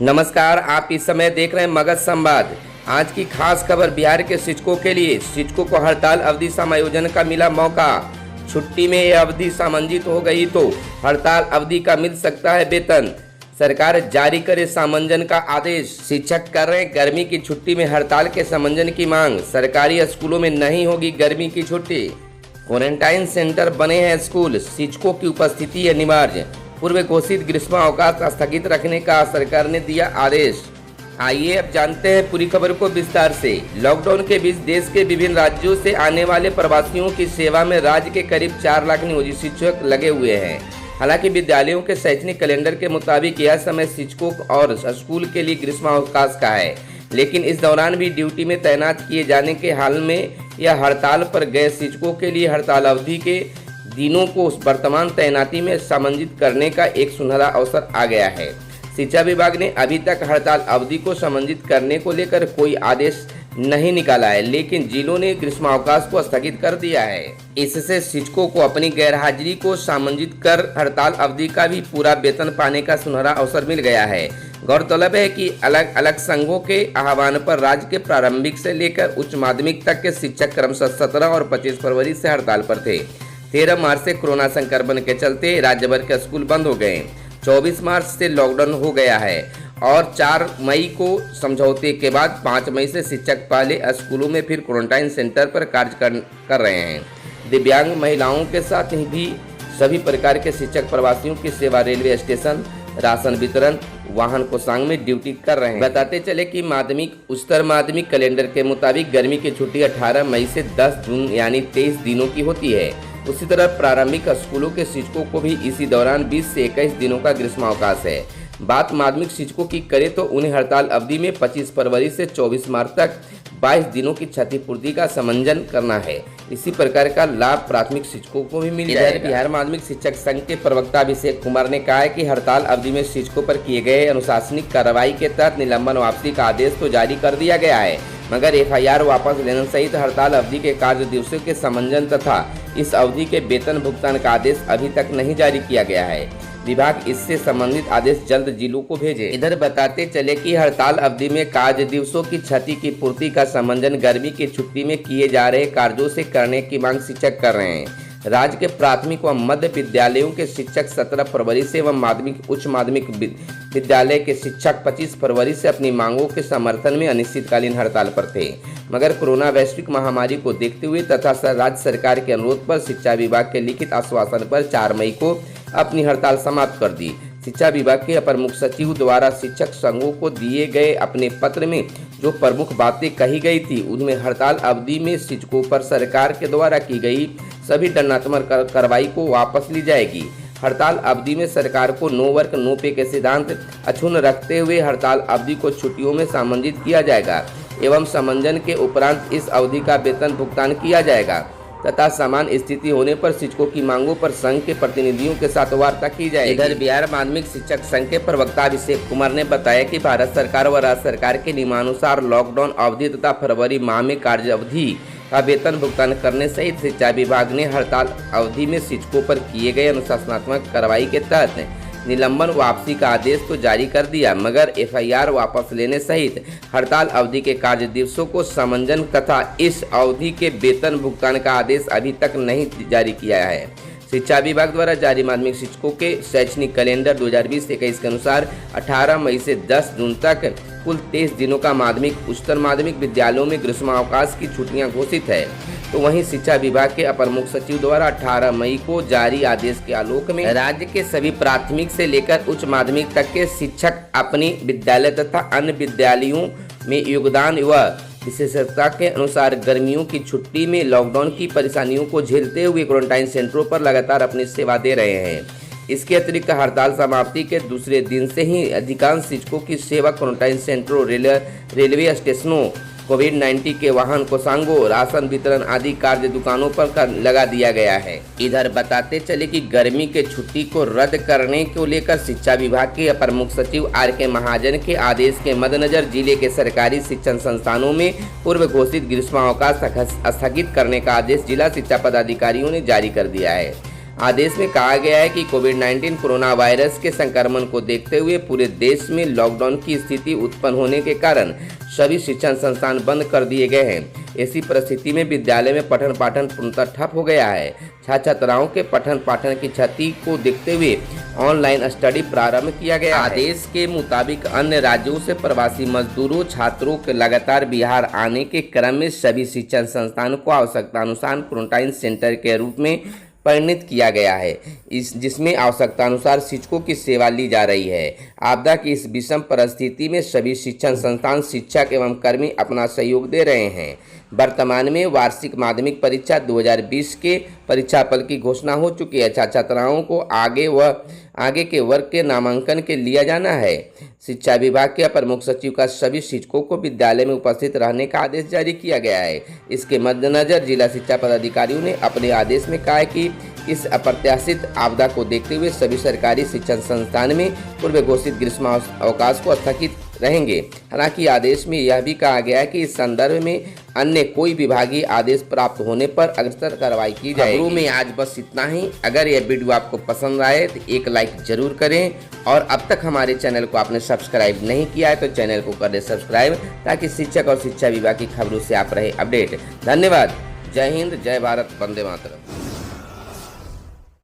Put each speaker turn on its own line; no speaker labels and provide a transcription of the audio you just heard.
नमस्कार, आप इस समय देख रहे हैं मगध संवाद। आज की खास खबर बिहार के शिक्षकों के लिए। शिक्षकों को हड़ताल अवधि समायोजन का मिला मौका। छुट्टी में यह अवधि सामंजित हो गई तो हड़ताल अवधि का मिल सकता है वेतन। सरकार जारी करे सामंजन का आदेश। शिक्षक कर रहे गर्मी की छुट्टी में हड़ताल के सामंजन की मांग। सरकारी स्कूलों में नहीं होगी गर्मी की छुट्टी। क्वारंटाइन सेंटर बने हैं स्कूल, शिक्षकों की उपस्थिति अनिवार्य। पूर्व घोषित ग्रीष्मावकाश स्थगित रखने का सरकार ने दिया आदेश। आइए अब जानते हैं पूरी खबर को विस्तार से। लॉकडाउन के बीच देश के विभिन्न राज्यों से आने वाले प्रवासियों की सेवा में राज्य के करीब 4 लाख नियोजित शिक्षक लगे हुए हैं। हालांकि विद्यालयों के शैक्षणिक कैलेंडर के मुताबिक यह समय शिक्षकों और स्कूल के लिए ग्रीष्मावकाश का है, लेकिन इस दौरान भी ड्यूटी में तैनात किए जाने के हाल में यह हड़ताल पर गए शिक्षकों के लिए हड़ताल अवधि के दिनों को वर्तमान तैनाती में सामंजित करने का एक सुनहरा अवसर आ गया है। शिक्षा विभाग ने अभी तक हड़ताल अवधि को सामंजित करने को लेकर कोई आदेश नहीं निकाला है, लेकिन जिलों ने ग्रीष्मावकाश को स्थगित कर दिया है। इससे शिक्षकों को अपनी गैरहाजिरी को सामंजित कर हड़ताल अवधि का भी पूरा वेतन पाने का सुनहरा अवसर मिल गया है। गौरतलब है कि अलग अलग संघों के आह्वान पर राज्य के प्रारंभिक से लेकर उच्च माध्यमिक तक के शिक्षक क्रमशः 17 और 25 फरवरी से हड़ताल पर थे। 13 मार्च से कोरोना संक्रमण के चलते राज्य भर के स्कूल बंद हो गए। 24 मार्च से लॉकडाउन हो गया है और 4 मई को समझौते के बाद 5 मई से शिक्षक पहले स्कूलों में फिर क्वारंटाइन सेंटर पर कार्य कर रहे हैं। दिव्यांग महिलाओं के साथ ही भी सभी प्रकार के शिक्षक प्रवासियों की सेवा रेलवे स्टेशन, राशन वितरण, वाहन कोषांग में ड्यूटी कर रहे हैं। बताते चले कि माध्यमिक उच्चतर माध्यमिक कैलेंडर के मुताबिक गर्मी की छुट्टी 18 मई से 10 जून यानी 23 दिनों की होती है। उसी तरह प्रारंभिक स्कूलों के शिक्षकों को भी इसी दौरान 20 से 21 दिनों का ग्रीष्मावकाश है। बात माध्यमिक शिक्षकों की करें तो उन्हें हड़ताल अवधि में 25 फरवरी से 24 मार्च तक 22 दिनों की क्षतिपूर्ति का समंजन करना है। इसी प्रकार का लाभ प्राथमिक शिक्षकों को भी मिल जाएगा। बिहार माध्यमिक शिक्षक संघ के प्रवक्ता अभिषेक कुमार ने कहा है कि हड़ताल अवधि में शिक्षकों पर किए गए अनुशासनिक कार्रवाई के तहत निलंबन वापसी का आदेश तो जारी कर दिया गया है, मगर FIR वापस लेने सहित हड़ताल अवधि के कार्य दिवसों के समंजन तथा इस अवधि के वेतन भुगतान का आदेश अभी तक नहीं जारी किया गया है। विभाग इससे संबंधित आदेश जल्द जिलों को भेजे। इधर बताते चले कि हड़ताल अवधि में कार्य दिवसों की क्षति की पूर्ति का समंजन गर्मी की छुट्टी में किए जा रहे कार्यों से करने की मांग शिक्षक कर रहे हैं। राज्य के प्राथमिक व मध्य विद्यालयों के शिक्षक 17 फरवरी से एवं माध्यमिक उच्च माध्यमिक विद्यालय के शिक्षक 25 फरवरी से अपनी मांगों के समर्थन में अनिश्चितकालीन हड़ताल पर थे, मगर कोरोना वैश्विक महामारी को देखते हुए तथा राज्य सरकार के अनुरोध पर शिक्षा विभाग के लिखित आश्वासन पर 4 मई को अपनी हड़ताल समाप्त कर दी। शिक्षा विभाग के अपर मुख्य सचिव द्वारा शिक्षक संघों को दिए गए अपने पत्र में जो प्रमुख बातें कही गई थी, उनमें हड़ताल अवधि में शिक्षकों पर सरकार के द्वारा की गई सभी दंडात्मक कार्रवाई को वापस ली जाएगी। हड़ताल अवधि में सरकार को नो वर्क नो पे के सिद्धांत अक्षुण्ण रखते हुए हड़ताल अवधि को छुट्टियों में सामंजित किया जाएगा एवं समंजन के उपरांत इस अवधि का वेतन भुगतान किया जाएगा तथा समान स्थिति होने पर शिक्षकों की मांगों पर संघ के प्रतिनिधियों के साथ वार्ता की जाएगी। इधर बिहार माध्यमिक शिक्षक संघ के प्रवक्ता अभिषेक कुमार ने बताया कि भारत सरकार व राज्य सरकार के नियमानुसार लॉकडाउन अवधि तथा फरवरी माह में कार्य अवधि का वेतन भुगतान करने सहित शिक्षा विभाग ने हड़ताल अवधि में शिक्षकों पर किए गए अनुशासनात्मक कार्रवाई के तहत निलंबन वापसी का आदेश तो जारी कर दिया, मगर FIR वापस लेने सहित हड़ताल अवधि के कार्य दिवसों को समंजन तथा इस अवधि के वेतन भुगतान का आदेश अभी तक नहीं जारी किया है। शिक्षा विभाग द्वारा जारी माध्यमिक शिक्षकों के शैक्षणिक कैलेंडर 2020-21 के अनुसार 18 मई से 10 जून तक कुल 23 दिनों का माध्यमिक उच्चतर माध्यमिक विद्यालयों में ग्रीष्मावकाश की छुट्टियां घोषित है। तो वहीं शिक्षा विभाग के अपर मुख्य सचिव द्वारा 18 मई को जारी आदेश के आलोक में राज्य के सभी प्राथमिक से लेकर उच्च माध्यमिक तक के शिक्षक अपनी विद्यालय तथा अन्य विद्यालयों में योगदान व विशेषज्ञता के अनुसार गर्मियों की छुट्टी में लॉकडाउन की परेशानियों को झेलते हुए क्वारंटाइन सेंटरों पर लगातार अपनी सेवा दे रहे हैं। इसके अतिरिक्त हड़ताल समाप्ति के दूसरे दिन से ही अधिकांश शिक्षकों की सेवा क्वारंटाइन सेंटरों, रेलवे स्टेशनों, कोविड-19 के वाहन कोषांगों, राशन वितरण आदि कार्य दुकानों पर लगा दिया गया है। इधर बताते चले कि गर्मी के छुट्टी को रद्द करने को लेकर शिक्षा विभाग के अपर मुख्य सचिव RK महाजन के आदेश के मद्देनजर जिले के सरकारी शिक्षण संस्थानों में पूर्व घोषित ग्रीष्मावकाश स्थगित करने का आदेश जिला शिक्षा पदाधिकारियों ने जारी कर दिया है। आदेश में कहा गया है कि कोविड-19 कोरोना वायरस के संक्रमण को देखते हुए पूरे देश में लॉकडाउन की स्थिति उत्पन्न होने के कारण सभी शिक्षण संस्थान बंद कर दिए गए हैं। ऐसी परिस्थिति में विद्यालय में पठन पाठन पूर्णतः ठप हो गया है। छात्र छात्राओं के पठन पाठन की क्षति को देखते हुए ऑनलाइन स्टडी प्रारंभ किया गया। आदेश के मुताबिक अन्य राज्यों से प्रवासी मजदूरों छात्रों के लगातार बिहार आने के क्रम में सभी शिक्षण संस्थानों को आवश्यकता अनुसार क्वारंटाइन सेंटर के रूप में परिणत किया गया है, जिसमें आवश्यकता अनुसार शिक्षकों की सेवा ली जा रही है। आपदा की इस विषम परिस्थिति में सभी शिक्षण संस्थान शिक्षक एवं कर्मी अपना सहयोग दे रहे हैं। वर्तमान में वार्षिक माध्यमिक परीक्षा 2020 के परीक्षाफल की घोषणा हो चुकी है। छात्र छात्राओं को आगे के वर्ग के नामांकन के लिया जाना है। शिक्षा विभाग के अपर मुख्य सचिव का सभी शिक्षकों को विद्यालय में उपस्थित रहने का आदेश जारी किया गया है। इसके मद्देनजर जिला शिक्षा पदाधिकारियों ने अपने आदेश में कहा है कि इस अप्रत्याशित आपदा को देखते हुए सभी सरकारी शिक्षण संस्थान में पूर्व घोषित ग्रीष्म अवकाश को स्थगित रहेंगे। हालांकि आदेश में यह भी कहा गया है कि इस संदर्भ में अन्य कोई विभागीय आदेश प्राप्त होने पर अग्रसर कार्रवाई की जाएगी। खबरों में आज बस इतना ही। अगर यह वीडियो आपको पसंद आए तो एक लाइक जरूर करें और अब तक हमारे चैनल को आपने सब्सक्राइब नहीं किया है तो चैनल को कर दें सब्सक्राइब, ताकि शिक्षक और शिक्षा विभाग की खबरों से आप रहे अपडेट। धन्यवाद। जय हिंद, जय भारत, वंदे मातरम।